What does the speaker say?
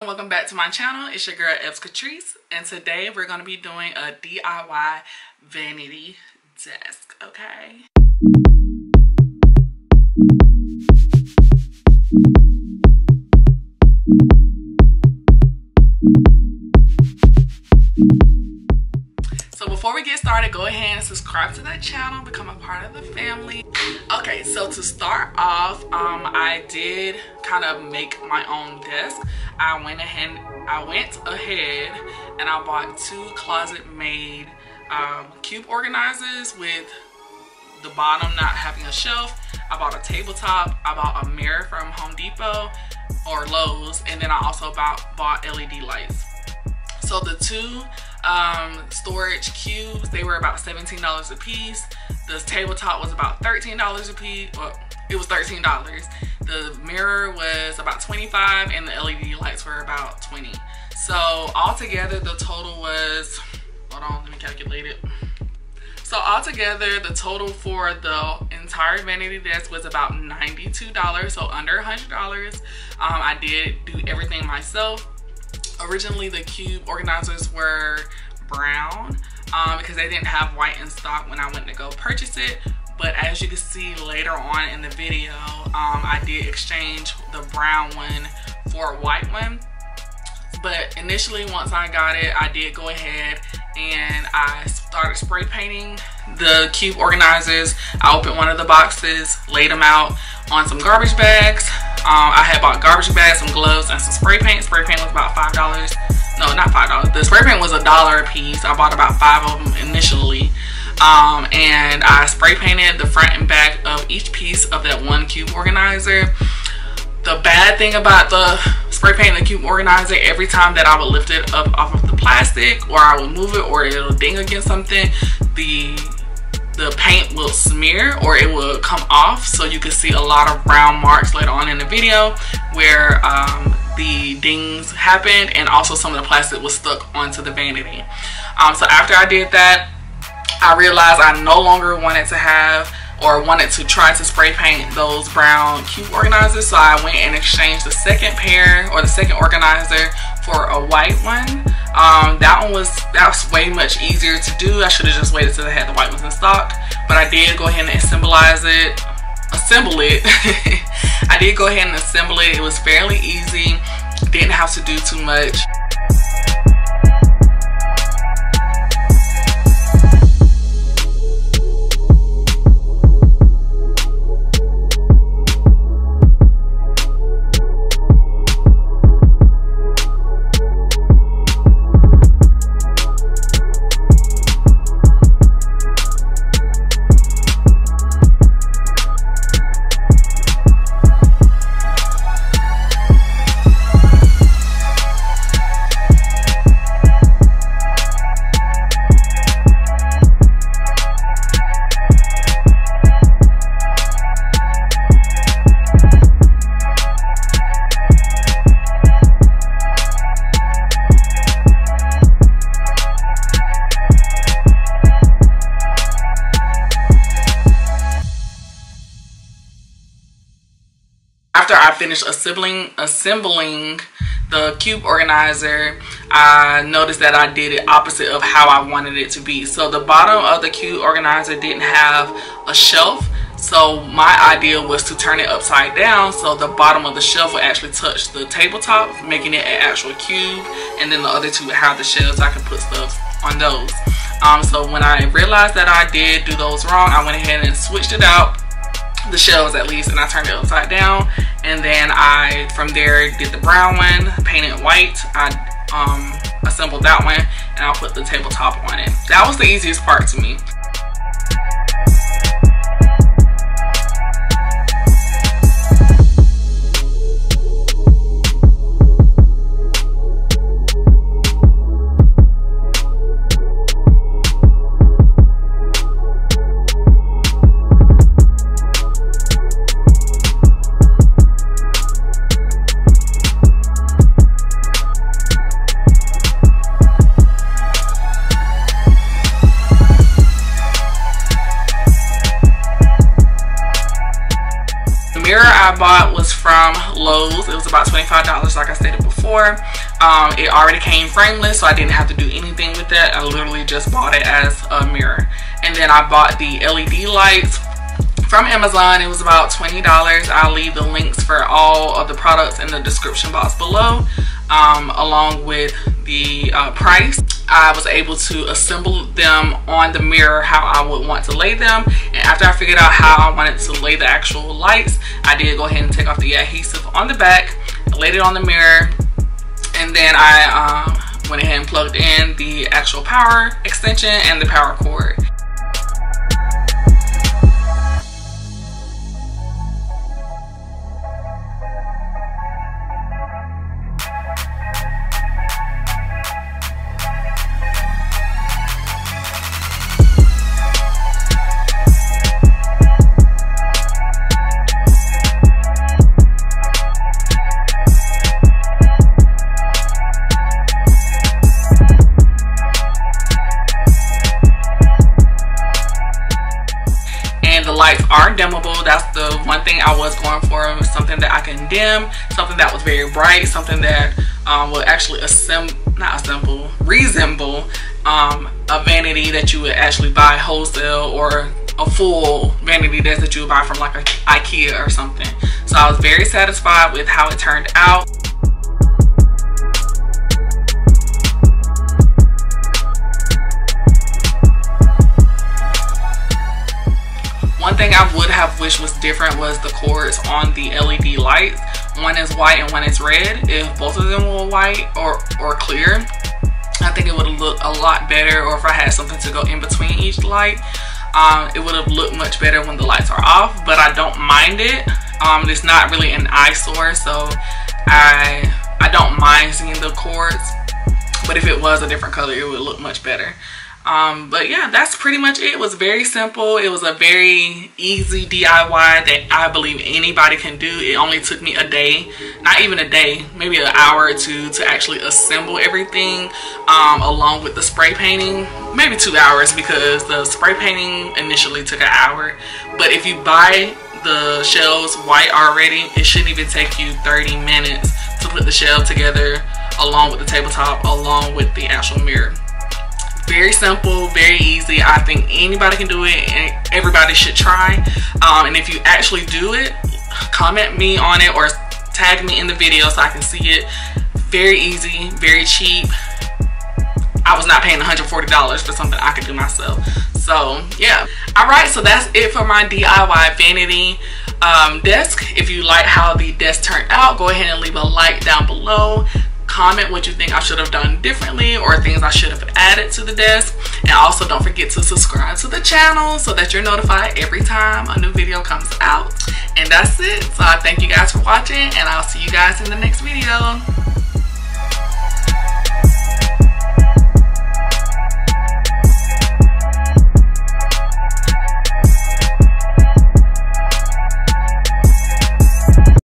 Welcome back to my channel. It's your girl Katrice, and today we're going to be doing a DIY vanity desk, okay? So before we get started, go ahead and subscribe to that channel, become a part of the family. Okay, so to start off, I did kind of make my own desk. I went ahead and I bought two ClosetMaid cube organizers with the bottom not having a shelf. I bought a tabletop. I bought a mirror from Home Depot or Lowe's, and then I also bought LED lights. So the two storage cubes, they were about $17 a piece. The tabletop was about $13 a piece. Well, it was $13. The mirror was about $25 and the LED lights were about $20. So altogether the total was, hold on, let me calculate it. So altogether the total for the entire vanity desk was about $92, so under $100. I did do everything myself. Originally the cube organizers were brown because they didn't have white in stock when I went to go purchase it. But as you can see later on in the video, I did exchange the brown one for a white one. But initially, once I got it, I did go ahead and I started spray painting the cube organizers. I opened one of the boxes, laid them out on some garbage bags. I had bought garbage bags, some gloves, and some spray paint. Spray paint was about $5. No, not $5. The spray paint was $1 a piece. I bought about 5 of them initially. And I spray painted the front and back of each piece of that one cube organizer. The bad thing about the spray painting the cube organizer, every time that I would lift it up off of the plastic, or I would move it, or it'll ding against something, the paint will smear or it will come off. So you can see a lot of brown marks later on in the video where the dings happened, and also some of the plastic was stuck onto the vanity. So after I did that, I realized I no longer wanted to have or wanted to try to spray paint those brown cube organizers. So I went and exchanged the second pair or the second organizer for a white one. That was way much easier to do. I should have just waited till I had the white ones in stock, but I did go ahead and assemble it. I did go ahead and assemble it. It was fairly easy. Didn't have to do too much. After I finished assembling the cube organizer, I noticed that I did it opposite of how I wanted it to be. So the bottom of the cube organizer didn't have a shelf. So my idea was to turn it upside down so the bottom of the shelf would actually touch the tabletop, making it an actual cube, and then the other two would have the shelves. I could put stuff on those. So when I realized that I did do those wrong, I went ahead and switched it out, the shelves at least, and I turned it upside down. And then I from there did the brown one, painted white. I assembled that one, and I'll put the tabletop on it. That was the easiest part to me. before. It already came frameless, so I didn't have to do anything with that. I literally just bought it as a mirror. And then I bought the LED lights from Amazon. It was about $20. I'll leave the links for all of the products in the description box below, along with the price. I was able to assemble them on the mirror how I would want to lay them, and after I figured out how I wanted to lay the actual lights, I did go ahead and take off the adhesive on the back, laid it on the mirror, and then I went ahead and plugged in the actual power extension and the power cord. Lights are dimmable. That's the one thing I was going for, something that I can dim, something that was very bright, something that will actually resemble a vanity that you would actually buy wholesale, or a full vanity desk that you would buy from like a IKEA or something. So I was very satisfied with how it turned out. One thing I would have wished was different was the cords on the LED lights. One is white and one is red. If both of them were white or clear, I think it would have looked a lot better. Or if I had something to go in between each light, it would have looked much better when the lights are off. But I don't mind it. It's not really an eyesore, so I don't mind seeing the cords. But if it was a different color, it would look much better. But yeah, that's pretty much it. It was very simple. It was a very easy DIY that I believe anybody can do. It only took me a day, not even a day, maybe an hour or two to actually assemble everything, along with the spray painting. Maybe 2 hours, because the spray painting initially took an hour. But if you buy the shelves white already, it shouldn't even take you 30 minutes to put the shelf together, along with the tabletop, along with the actual mirror. Very simple, very easy. I think anybody can do it, and everybody should try. And if you actually do it, comment me on it or tag me in the video so I can see it. Very easy, very cheap. I was not paying $140 for something I could do myself. So yeah. Alright, so that's it for my DIY vanity desk. If you like how the desk turned out, go ahead and leave a like down below. Comment what you think I should have done differently, or things I should have added to the desk. And also don't forget to subscribe to the channel so that you're notified every time a new video comes out. And that's it. So I thank you guys for watching, and I'll see you guys in the next video.